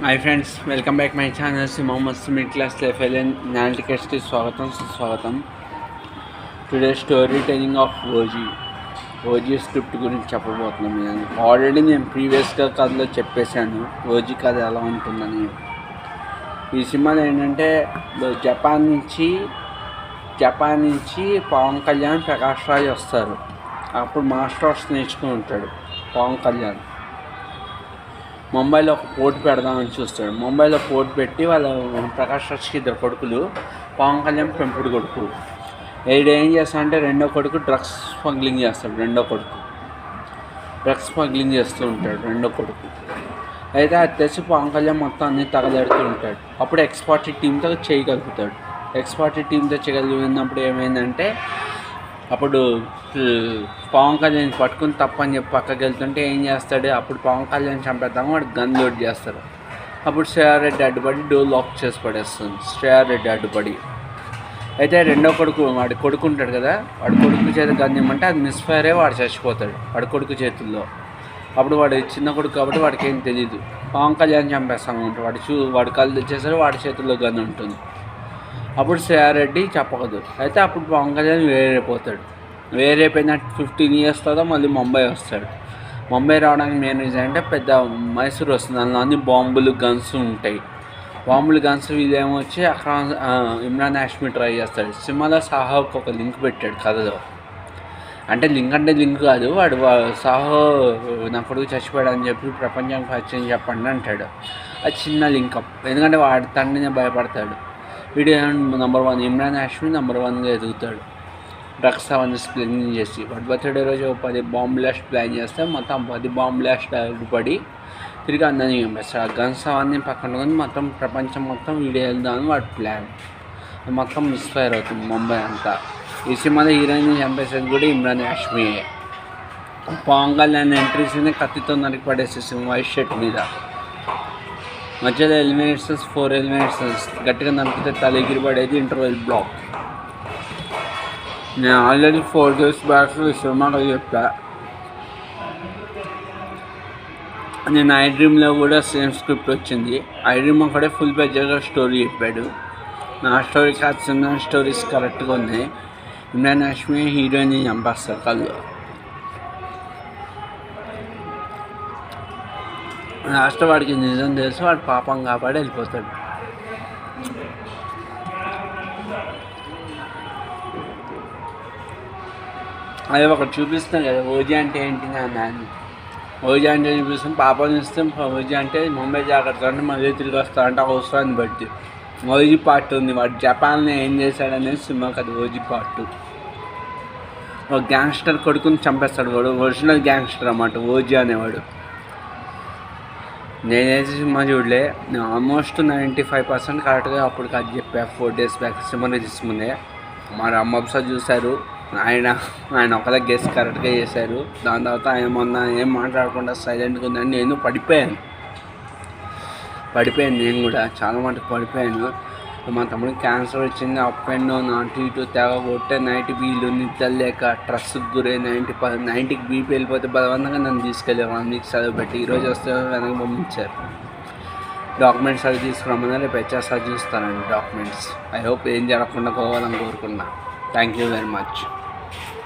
Hi friends, welcome back my channel Mohammed mid class life నాటికెస్ట్కి స్వాగతం సుస్వాగతం. Today story telling of OG script గురించి చెప్పబోతున్నాను. ఆల్రెడీ నేను ప్రీవియస్గా కథలో చెప్పేశాను ఓజీ కథ ఎలా ఉంటుందని. ఈ సినిమాలో ఏంటంటే జపాన్ నుంచి పవన్ కళ్యాణ్, ప్రకాష్ రాజ్ వస్తారు. అప్పుడు మార్షల్ ఆర్ట్స్ నేర్చుకుని ఉంటాడు పవన్ కళ్యాణ్. ముంబైలో ఒక పోటీ పెడదామని చూస్తాడు. ముంబైలో పోటీ పెట్టి వాళ్ళ ప్రకాష్ రాజ్కి 2 కొడుకులు, పవన్ కళ్యాణ్ పెంపుడు కొడుకు. ఏం చేస్తాడంటే రెండో కొడుకు డ్రగ్స్ స్మగ్లింగ్ చేస్తాడు. డ్రగ్స్ స్మగ్లింగ్ చేస్తూ ఉంటాడు రెండో కొడుకు. అయితే అది తెచ్చి పవన్ కళ్యాణ్ మొత్తం అన్ని తగలెడుతూ ఉంటాడు. అప్పుడు ఎక్స్పార్టీ టీంతో చేయగలుగుతాడు. చేయగలిగినప్పుడు ఏమైందంటే అప్పుడు పవన్ కళ్యాణ్ పట్టుకుని తప్పని చెప్పి పక్కకి వెళ్తుంటే ఏం చేస్తాడు, అప్పుడు పవన్ కళ్యాణ్ చంపేద్దాము వాడు గన్ లోడ్ చేస్తారు. అప్పుడు శ్రేయా రెడ్డి అడ్డుపడి డోర్ లాక్ చేసి పడేస్తుంది. శ్రేయా రెడ్డి అడ్డుపడి అయితే రెండో వాడి కొడుకు ఉంటాడు కదా, వాడి కొడుకు చేత గన్ ఇమ్మంటే అది మిస్ఫైర్ అయ్యి వాడు చచ్చిపోతాడు వాడి కొడుకు చేతుల్లో. అప్పుడు వాడు చిన్న కొడుకు కాబట్టి వాడికి ఏం తెలియదు. పవన్ కళ్యాణ్ చంపేస్తాను ఉంటాడు. వాడు కళ్ళు తెచ్చేసరికి వాడి చేతుల్లో గన్ ఉంటుంది. అప్పుడు శ్రేయా రెడ్డి చెప్పకదు. అయితే అప్పుడు పవన్ కళ్యాణ్ వేరైపోయిన 15 years తర్వాత మళ్ళీ ముంబై వస్తాడు. ముంబై రావడానికి మెయిన్ రీజన్ అంటే పెద్ద మైసూర్ వస్తుంది. అందులో అన్ని బాంబులు, గన్స్ ఉంటాయి. వీళ్ళేమో వచ్చి అక్కడ ఇమ్రాన్ హాష్మి ట్రై చేస్తాడు. సినిమాలో సాహోకి ఒక లింక్ పెట్టాడు కథలో. అంటే లింక్ కాదు, వాడు సాహో నా కొడుకు చచ్చిపోయాడు అని చెప్పి ప్రపంచానికి పరిచయం చెప్పండి అంటాడు. అది చిన్న లింకప్, ఎందుకంటే వాడి తండ్రినే భయపడతాడు. Video number 1 Imran Hashmi number 1గా ఎదుగుతాడు. డ్రగ్స్ అవన్నీ ప్లానింగ్ చేసి వాడి బర్త్డే రోజు 10 బాంబ్ బ్లాస్ట్ ప్లాన్ చేస్తే మొత్తం 10 బాంబ్ బ్లాస్ట్ పడి తిరిగి అందరినీ చంపేస్తాడు. ఆ గన్స్ అవన్నీ పక్కన కానీ మొత్తం ప్రపంచం మొత్తం వీడియో వెళ్దామని వాడి ప్లాన్. మొత్తం మిస్ఫైర్ అవుతుంది ముంబై అంతా. ఈ సినిమాలో హీరోయిన్ చంపేసేది కూడా ఇమ్రాన్ హాష్మియే. పవన్ కళ్యాణ్ ఎంట్రీస్ని కత్తితో నరికి పడేసేసింది వైట్ షర్ట్ మీద. మధ్యలో 4 ఎలిమినేషన్స్ గట్టిగా నరికితే తల ఎగిరి పడేది ఇంటర్వెల్ బ్లాక్. నేను ఆల్రెడీ 4 days బ్యాక్ ఈ సినిమాలో చెప్పా. నేను ఐ డ్రీమ్లో కూడా సేమ్ స్క్రిప్ట్ వచ్చింది. ఐ డ్రీమ్ ఒకటే ఫుల్ పేజ్గా స్టోరీ చెప్పాడు. నా స్టోరీ కాదు, సినిమా స్టోరీస్ కరెక్ట్గా ఉన్నాయి. ఇమ్రాన్ హాష్మి హీరోయిన్ని చంపేస్తారు కళ్ళు. లాస్ట్ వాడికి నిజం తెలిసి వాడు పాపం కాపాడి వెళ్ళిపోతాడు. అది ఒకటి చూపిస్తాను కదా, ఓజీ అంటే ఏంటి నాన్న. ఓజీ అంటే చూపిస్తాం, పాపం ఇస్తాం. ఓజీ అంటే ముంబై జాగ్రత్త అంటే మళ్ళీ తిరిగి వస్తా అంటే అవసరాన్ని బట్టి. ఓజీ పార్ట్ ఉంది, వాడు జపాన్లో ఏం చేశాడనేది సినిమా కదా ఓజీ పార్ట్ 2. ఒక గ్యాంగ్స్టర్ కొడుకుని చంపేస్తాడు. వాడు ఒరిజినల్ గ్యాంగ్స్టర్ అన్నమాట ఓజీ అనేవాడు. నేనైతే సినిమా చూడలే. నేను ఆల్మోస్ట్ 95% కరెక్ట్గా అప్పుడు అది చెప్పా 4 days బ్యాక్ సినిమా రిలీజ్ ముందే. మా అమ్మబ్సా చూశారు. ఆయన ఒకలా గెస్ కరెక్ట్గా చేశారు. దాని తర్వాత ఆయన మొన్న ఏం మాట్లాడకుండా సైలెంట్గా ఉందని నేను పడిపోయాను. నేను కూడా చాలా మటుకు పడిపోయాను. మా తమ్ముడికి క్యాన్సర్ వచ్చింది. అప్ అండ్ డౌన్ అటు ఇటు తెగ కొట్టే నైట్ వీళ్ళు నిద్రలేక స్ట్రెస్కి గురై 90కి బీపీ వెళ్ళిపోతే బలవంతంగా నన్ను తీసుకెళ్ళి 1 week సెలవు పెట్టి ఈరోజు వస్తే వెనక్కి పంపించారు. డాక్యుమెంట్స్ అవి తీసుకురమ్మన్నా రేపు హెచ్ఆర్సార్ చూస్తానండి డాక్యుమెంట్స్. ఐ హోప్ ఏం జరగకుండా పోవాలని కోరుకున్నా. Thank you very much.